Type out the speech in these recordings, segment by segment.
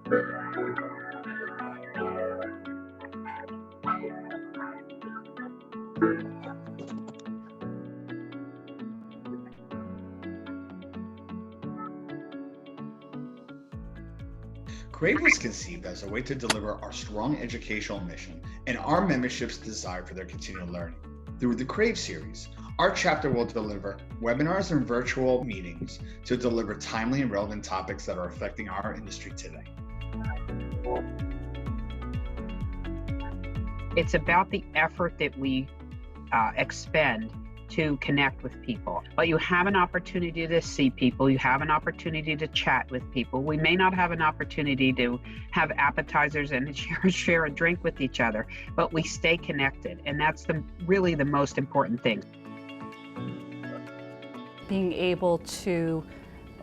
Crave was conceived as a way to deliver our strong educational mission and our membership's desire for their continued learning. Through the Crave series, our chapter will deliver webinars and virtual meetings to deliver timely and relevant topics that are affecting our industry today. It's about the effort that we expend to connect with people. But you have an opportunity to see people, you have an opportunity to chat with people. We may not have an opportunity to have appetizers and share a drink with each other, but we stay connected, and that's really the most important thing. Being able to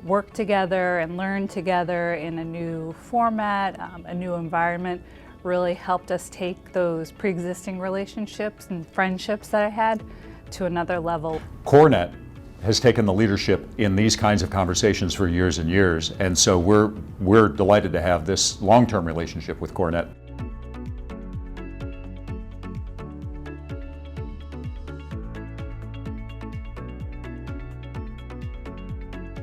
work together and learn together in a new format, a new environment, really helped us take those pre-existing relationships and friendships that I had to another level. CoreNet has taken the leadership in these kinds of conversations for years and years, and so we're delighted to have this long-term relationship with CoreNet.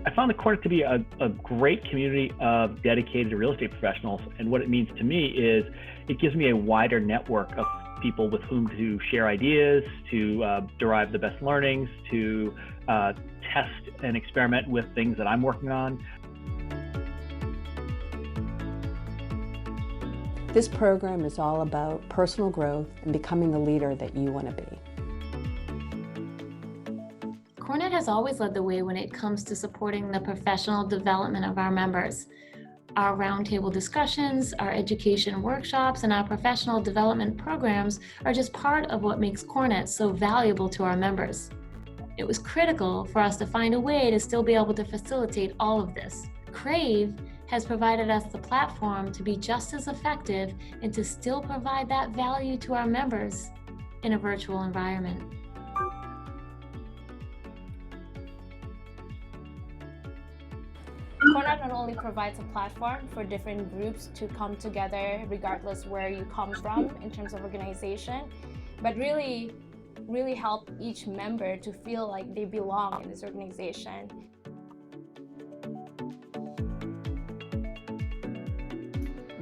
I found the CoreNet to be a great community of dedicated real estate professionals, and what it means to me is it gives me a wider network of people with whom to share ideas, to derive the best learnings, to test and experiment with things that I'm working on. This program is all about personal growth and becoming the leader that you want to be. CoreNet has always led the way when it comes to supporting the professional development of our members. Our roundtable discussions, our education workshops, and our professional development programs are just part of what makes CoreNet so valuable to our members. It was critical for us to find a way to still be able to facilitate all of this. Crave has provided us the platform to be just as effective and to still provide that value to our members in a virtual environment. CoreNet not only provides a platform for different groups to come together regardless where you come from in terms of organization, but really help each member to feel like they belong in this organization.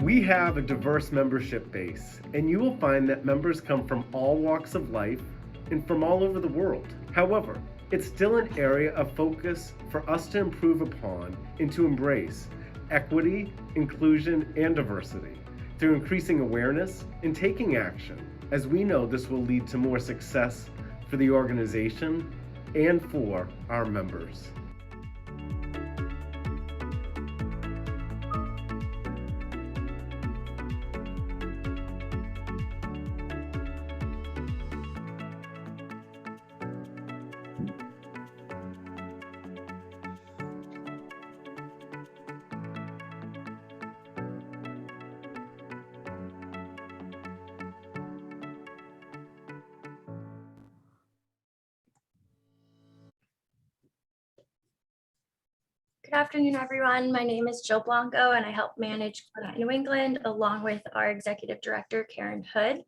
We have a diverse membership base, and you will find that members come from all walks of life and from all over the world. However, it's still an area of focus for us to improve upon and to embrace equity, inclusion, and diversity through increasing awareness and taking action, as we know this will lead to more success for the organization and for our members. Good afternoon, everyone. My name is Jill Blanco, and I help manage CoreNet New England along with our Executive Director, Karen Hood.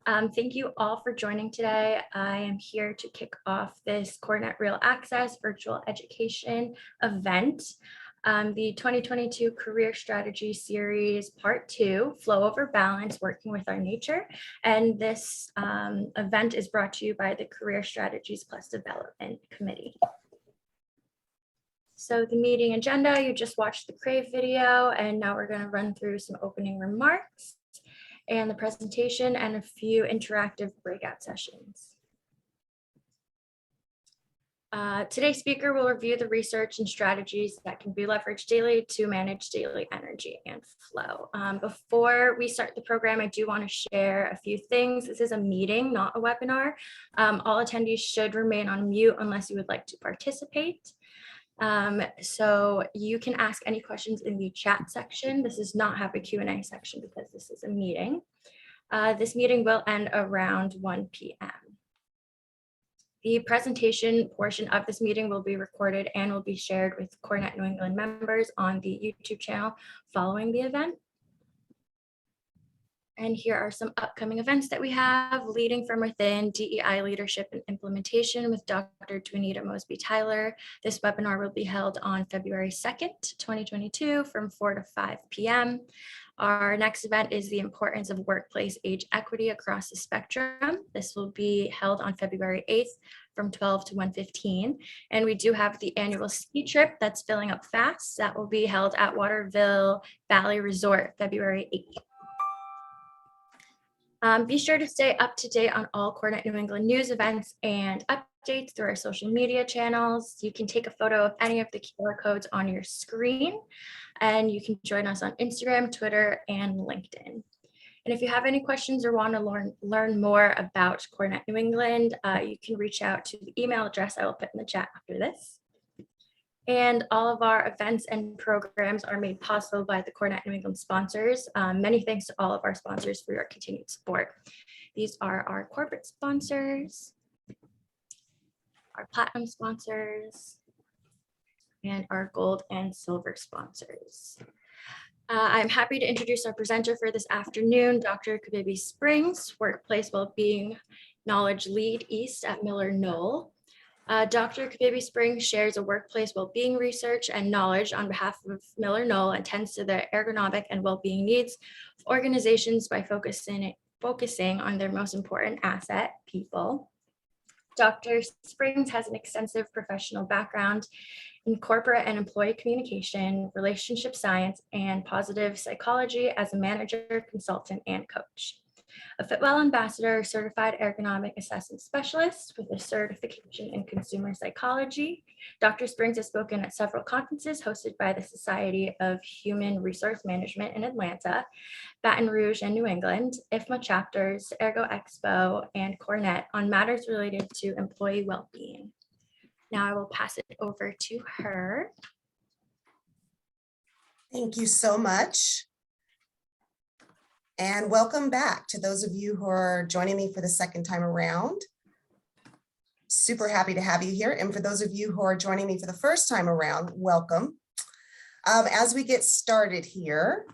Thank you all for joining today. I am here to kick off this CoreNet Real Access virtual education event. The 2022 Career Strategy Series Part 2, Flow Over Balance, Working with Our Nature. And this event is brought to you by the Career Strategies Plus Development Committee. So the meeting agenda, you just watched the Crave video, and now we're going to run through some opening remarks and the presentation and a few interactive breakout sessions. Today's speaker will review the research and strategies that can be leveraged daily to manage daily energy and flow. Before we start the program, I do want to share a few things. This is a meeting, not a webinar. All attendees should remain on mute unless you would like to participate. So you can ask any questions in the chat section. This does not have a Q&A section because this is a meeting. This meeting will end around 1 p.m. The presentation portion of this meeting will be recorded and will be shared with CoreNet New England members on the YouTube channel following the event. And here are some upcoming events that we have: Leading from Within, DEI Leadership and Implementation with Dr. Juanita Mosby-Tyler. This webinar will be held on February 2nd, 2022 from 4 to 5 p.m. Our next event is the importance of workplace age equity across the spectrum. This will be held on February 8th from 12 to 1:15. And we do have the annual ski trip that's filling up fast. That will be held at Waterville Valley Resort, February 8th. Be sure to stay up to date on all CoreNet New England news, events, and updates through our social media channels. You can take a photo of any of the QR codes on your screen, and you can join us on Instagram, Twitter, and LinkedIn. And if you have any questions or want to learn more about CoreNet New England, you can reach out to the email address I will put in the chat after this. And all of our events and programs are made possible by the CoreNet New England sponsors. Many thanks to all of our sponsors for your continued support. These are our corporate sponsors, our platinum sponsors, and our gold and silver sponsors. I'm happy to introduce our presenter for this afternoon, Dr. Kabibi Springs, Workplace Wellbeing Knowledge Lead East at Miller Knoll. Dr. Kabibi Springs shares a workplace well-being research and knowledge on behalf of Miller Knoll and tends to the ergonomic and well-being needs of organizations by focusing on their most important asset, people. Dr. Springs has an extensive professional background in corporate and employee communication, relationship science, and positive psychology as a manager, consultant, and coach. A Fitwell Ambassador, certified ergonomic assessment specialist with a certification in consumer psychology. Dr. Springs has spoken at several conferences hosted by the Society of Human Resource Management in Atlanta, Baton Rouge, and New England, IFMA chapters, Ergo Expo, and CoreNet on matters related to employee well-being. Now I will pass it over to her. Thank you so much. And welcome back to those of you who are joining me for the second time around. Super happy to have you here. And for those of you who are joining me for the first time around, welcome. As we get started here,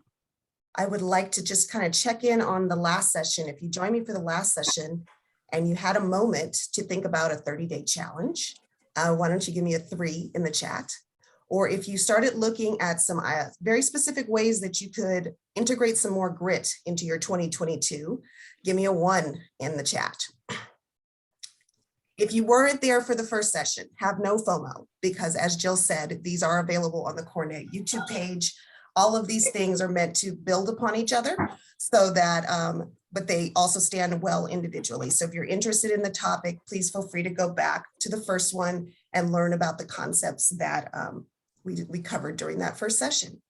I would like to just kind of check in on the last session. If you joined me for the last session and you had a moment to think about a 30-day challenge, why don't you give me a 3 in the chat? Or if you started looking at some very specific ways that you could integrate some more grit into your 2022, give me a 1 in the chat. If you weren't there for the first session, have no FOMO, because as Jill said, these are available on the CoreNet YouTube page. All of these things are meant to build upon each other so that, but they also stand well individually. So if you're interested in the topic, please feel free to go back to the first one and learn about the concepts that we covered during that first session.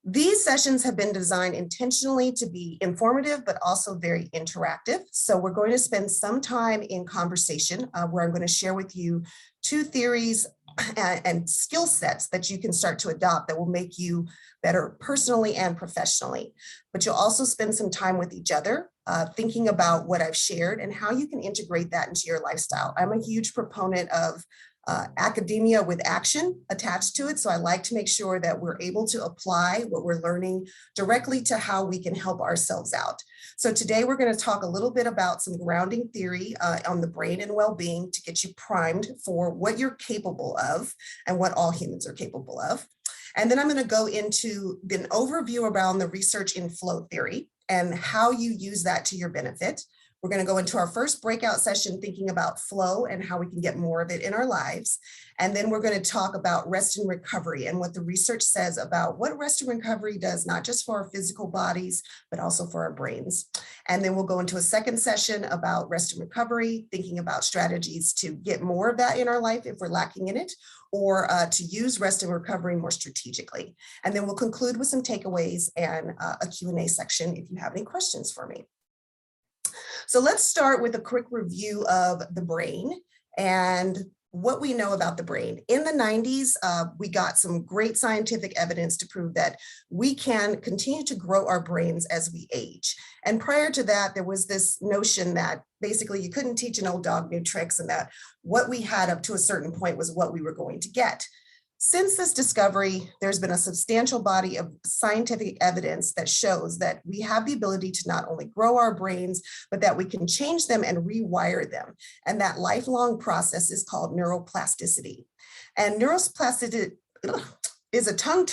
These sessions have been designed intentionally to be informative, but also very interactive. So we're going to spend some time in conversation where I'm going to share with you 2 theories and skill sets that you can start to adopt that will make you better personally and professionally. But you'll also spend some time with each other, thinking about what I've shared and how you can integrate that into your lifestyle. I'm a huge proponent of academia with action attached to it. So I like to make sure that we're able to apply what we're learning directly to how we can help ourselves out. So today we're going to talk a little bit about some grounding theory on the brain and well-being to get you primed for what you're capable of and what all humans are capable of. And then I'm going to go into an overview around the research in flow theory and how you use that to your benefit. We're going to go into our first breakout session thinking about flow and how we can get more of it in our lives. And then we're going to talk about rest and recovery and what the research says about what rest and recovery does, not just for our physical bodies, but also for our brains. And then we'll go into a second session about rest and recovery, thinking about strategies to get more of that in our life if we're lacking in it, or to use rest and recovery more strategically. And then we'll conclude with some takeaways and a Q&A section if you have any questions for me. So let's start with a quick review of the brain and what we know about the brain. In the 90s, we got some great scientific evidence to prove that we can continue to grow our brains as we age. And prior to that, there was this notion that basically you couldn't teach an old dog new tricks and that what we had up to a certain point was what we were going to get. Since this discovery, there's been a substantial body of scientific evidence that shows that we have the ability to not only grow our brains, but that we can change them and rewire them. And that lifelong process is called neuroplasticity. And neuroplasticity is a tongue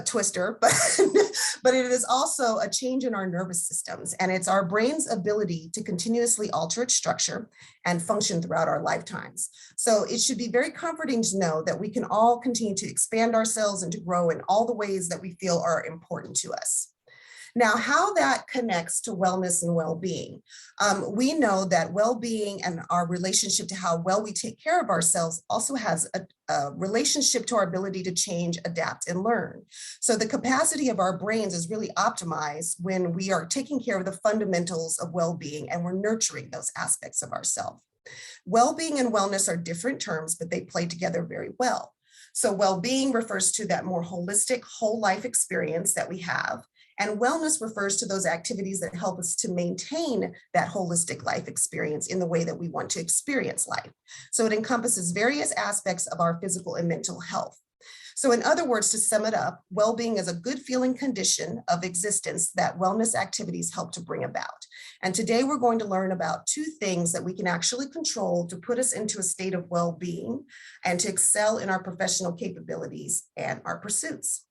twister, but it is also a change in our nervous systems. And it's our brain's ability to continuously alter its structure and function throughout our lifetimes. So it should be very comforting to know that we can all continue to expand ourselves and to grow in all the ways that we feel are important to us. Now, how that connects to wellness and well-being. We know that well-being and our relationship to how well we take care of ourselves also has a relationship to our ability to change, adapt, and learn. So the capacity of our brains is really optimized when we are taking care of the fundamentals of well-being and we're nurturing those aspects of ourselves. Well-being and wellness are different terms, but they play together very well. So well-being refers to that more holistic, whole life experience that we have. And wellness refers to those activities that help us to maintain that holistic life experience in the way that we want to experience life. So it encompasses various aspects of our physical and mental health. So in other words, to sum it up, well-being is a good feeling condition of existence that wellness activities help to bring about. And today we're going to learn about two things that we can actually control to put us into a state of well-being and to excel in our professional capabilities and our pursuits.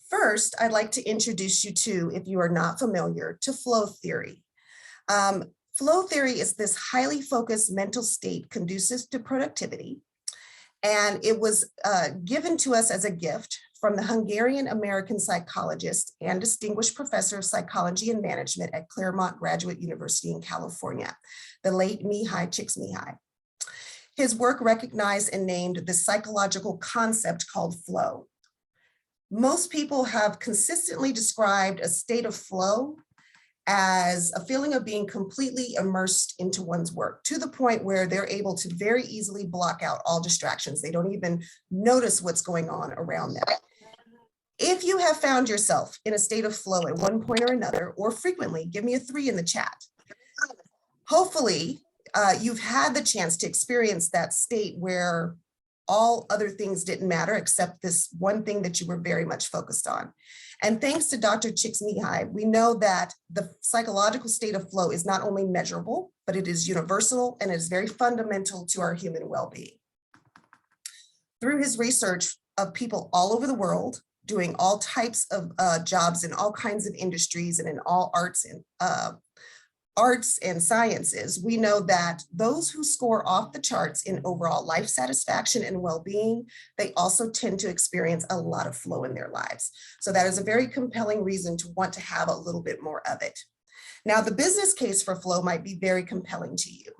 First, I'd like to introduce you to, if you are not familiar, to flow theory. Flow theory is this highly focused mental state conducive to productivity. And it was given to us as a gift from the Hungarian-American psychologist and distinguished professor of psychology and management at Claremont Graduate University in California, the late Mihai Csikszentmihalyi. His work recognized and named the psychological concept called flow. Most people have consistently described a state of flow as a feeling of being completely immersed into one's work to the point where they're able to very easily block out all distractions. They don't even notice what's going on around them. If you have found yourself in a state of flow at one point or another, or frequently, give me a 3 in the chat. Hopefully, you've had the chance to experience that state where all other things didn't matter except this one thing that you were very much focused on. And thanks to Dr. Csikszentmihalyi, we know that the psychological state of flow is not only measurable, but it is universal and it is very fundamental to our human well-being. Through his research of people all over the world, doing all types of jobs in all kinds of industries and in all arts and sciences, we know that those who score off the charts in overall life satisfaction and well-being, they also tend to experience a lot of flow in their lives. So that is a very compelling reason to want to have a little bit more of it. Now, the business case for flow might be very compelling to you.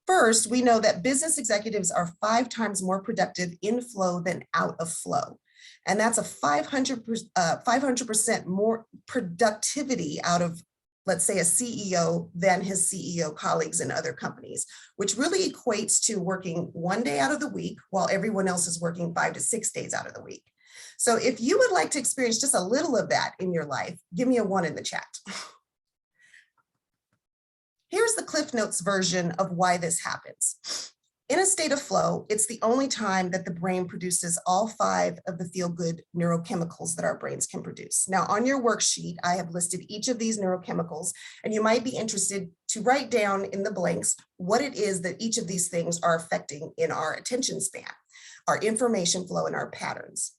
First, we know that business executives are 5 times more productive in flow than out of flow. And that's a 500% more productivity out of, let's say, a CEO than his CEO colleagues in other companies, which really equates to working 1 day out of the week while everyone else is working 5 to 6 days out of the week. So if you would like to experience just a little of that in your life, give me a 1 in the chat. Here's the Cliff Notes version of why this happens. In a state of flow, it's the only time that the brain produces all 5 of the feel-good neurochemicals that our brains can produce. Now, on your worksheet, I have listed each of these neurochemicals, and you might be interested to write down in the blanks what it is that each of these things are affecting in our attention span, our information flow, and our patterns.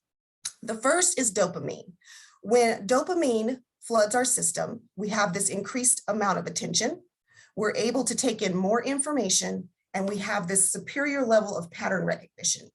The first is dopamine. When dopamine floods our system, we have this increased amount of attention. We're able to take in more information, and we have this superior level of pattern recognition.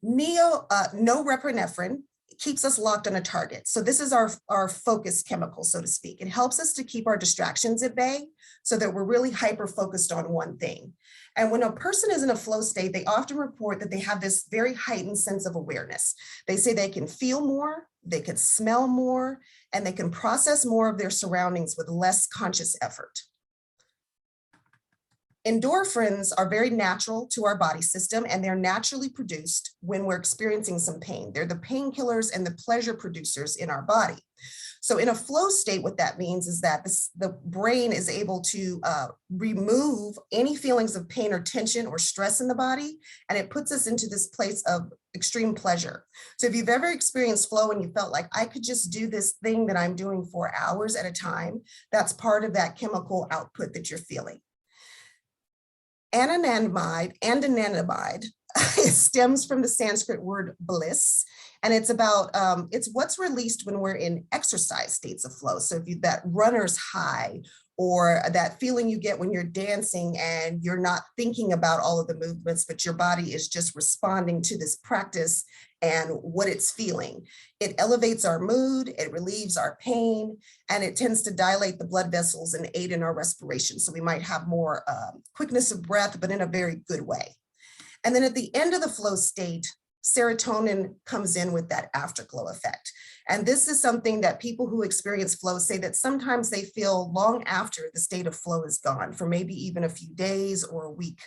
Norepinephrine keeps us locked on a target. So this is our focus chemical, so to speak. It helps us to keep our distractions at bay so that we're really hyper-focused on one thing. And when a person is in a flow state, they often report that they have this very heightened sense of awareness. They say they can feel more, they can smell more, and they can process more of their surroundings with less conscious effort. Endorphins are very natural to our body system, and they're naturally produced when we're experiencing some pain. They're the painkillers and the pleasure producers in our body. So in a flow state, what that means is that the brain is able to remove any feelings of pain or tension or stress in the body, and it puts us into this place of extreme pleasure. So if you've ever experienced flow and you felt like I could just do this thing that I'm doing for hours at a time, that's part of that chemical output that you're feeling. Anandamide stems from the Sanskrit word bliss, and it's about, it's what's released when we're in exercise states of flow. So if you that runner's high, or that feeling you get when you're dancing and you're not thinking about all of the movements, but your body is just responding to this practice and what it's feeling. It elevates our mood, it relieves our pain, and it tends to dilate the blood vessels and aid in our respiration. So we might have more quickness of breath, but in a very good way. And then at the end of the flow state, serotonin comes in with that afterglow effect. And this is something that people who experience flow say that sometimes they feel long after the state of flow is gone, for maybe even a few days or a week,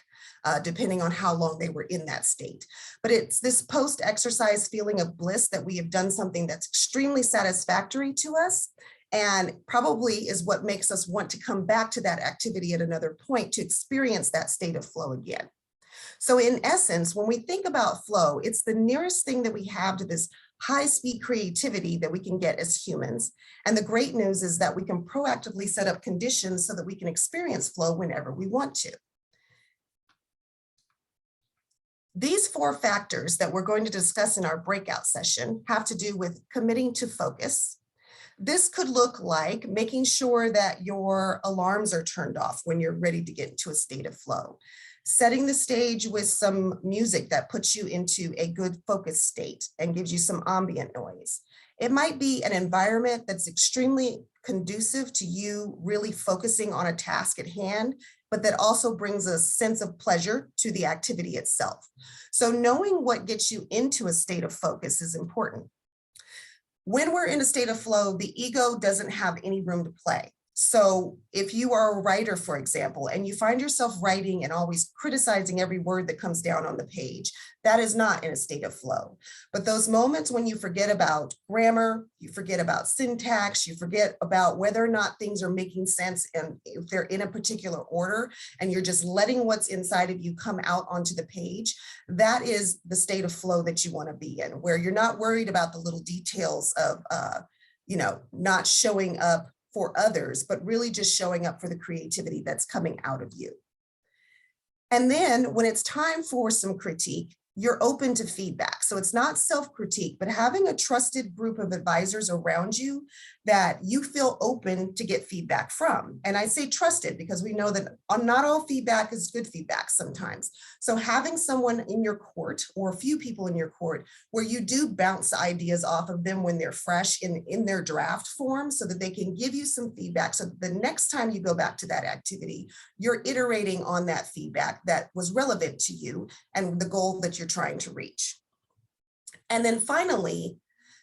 depending on how long they were in that state. But it's this post-exercise feeling of bliss that we have done something that's extremely satisfactory to us, and probably is what makes us want to come back to that activity at another point to experience that state of flow again. So in essence, when we think about flow, it's the nearest thing that we have to this high-speed creativity that we can get as humans. And the great news is that we can proactively set up conditions so that we can experience flow whenever we want to. These 4 factors that we're going to discuss in our breakout session have to do with committing to focus. This could look like making sure that your alarms are turned off when you're ready to get into a state of flow. Setting the stage with some music that puts you into a good focus state and gives you some ambient noise. It might be an environment that's extremely conducive to you really focusing on a task at hand, but that also brings a sense of pleasure to the activity itself. So knowing what gets you into a state of focus is important. When we're in a state of flow, the ego doesn't have any room to play. So if you are a writer, for example, and you find yourself writing and always criticizing every word that comes down on the page, that is not in a state of flow. But those moments when you forget about grammar, you forget about syntax, you forget about whether or not things are making sense and if they're in a particular order, and you're just letting what's inside of you come out onto the page, that is the state of flow that you want to be in, where you're not worried about the little details of, not showing up for others, but really just showing up for the creativity that's coming out of you. And then when it's time for some critique, you're open to feedback. So it's not self-critique, but having a trusted group of advisors around you that you feel open to get feedback from. And I say trusted because we know that not all feedback is good feedback sometimes. So having someone in your court or a few people in your court where you do bounce ideas off of them when they're fresh in their draft form so that they can give you some feedback. So the next time you go back to that activity, you're iterating on that feedback that was relevant to you and the goal that you're trying to reach. And then finally,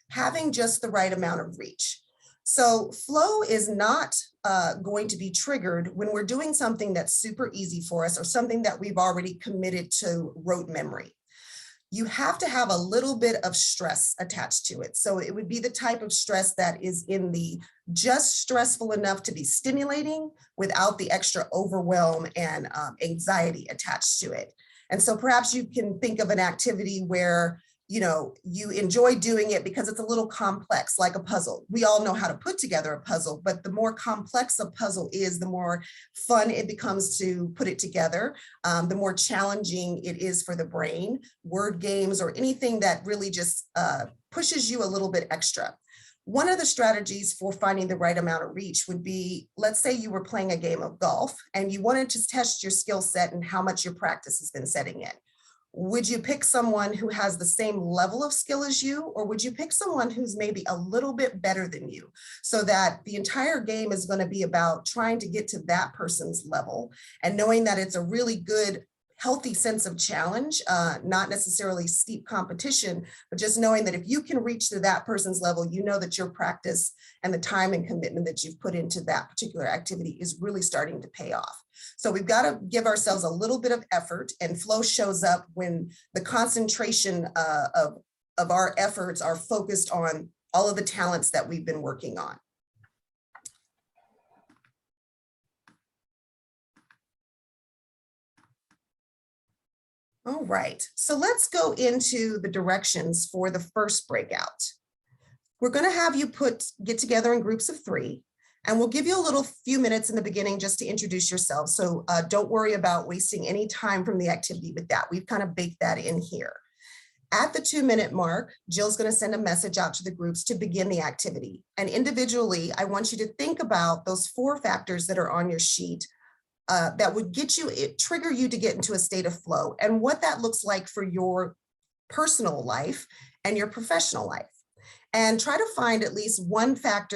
having just the right amount of reach. So flow is not going to be triggered when we're doing something that's super easy for us or something that we've already committed to rote memory. You have to have a little bit of stress attached to it. So it would be the type of stress that is in the just stressful enough to be stimulating without the extra overwhelm and anxiety attached to it. And so perhaps you can think of an activity where you enjoy doing it because it's a little complex, like a puzzle. We all know how to put together a puzzle, but the more complex a puzzle is, the more fun it becomes to put it together, the more challenging it is for the brain. Word games or anything that really just pushes you a little bit extra. One of the strategies for finding the right amount of reach would be, let's say you were playing a game of golf and you wanted to test your skill set and how much your practice has been setting in. Would you pick someone who has the same level of skill as you, or would you pick someone who's maybe a little bit better than you, so that the entire game is going to be about trying to get to that person's level and knowing that it's a really good, healthy sense of challenge, not necessarily steep competition, but just knowing that if you can reach to that person's level, you know that your practice and the time and commitment that you've put into that particular activity is really starting to pay off. So we've got to give ourselves a little bit of effort, and flow shows up when the concentration of our efforts are focused on all of the talents that we've been working on. All right, so let's go into the directions for the first breakout. We're going to have you get together in groups of 3, and we'll give you a few minutes in the beginning just to introduce yourselves. So don't worry about wasting any time from the activity with that. We've kind of baked that in here. At the 2-minute mark, Jill's going to send a message out to the groups to begin the activity. And individually, I want you to think about those 4 factors that are on your sheet that would trigger you to get into a state of flow, and what that looks like for your personal life and your professional life. And try to find at least one factor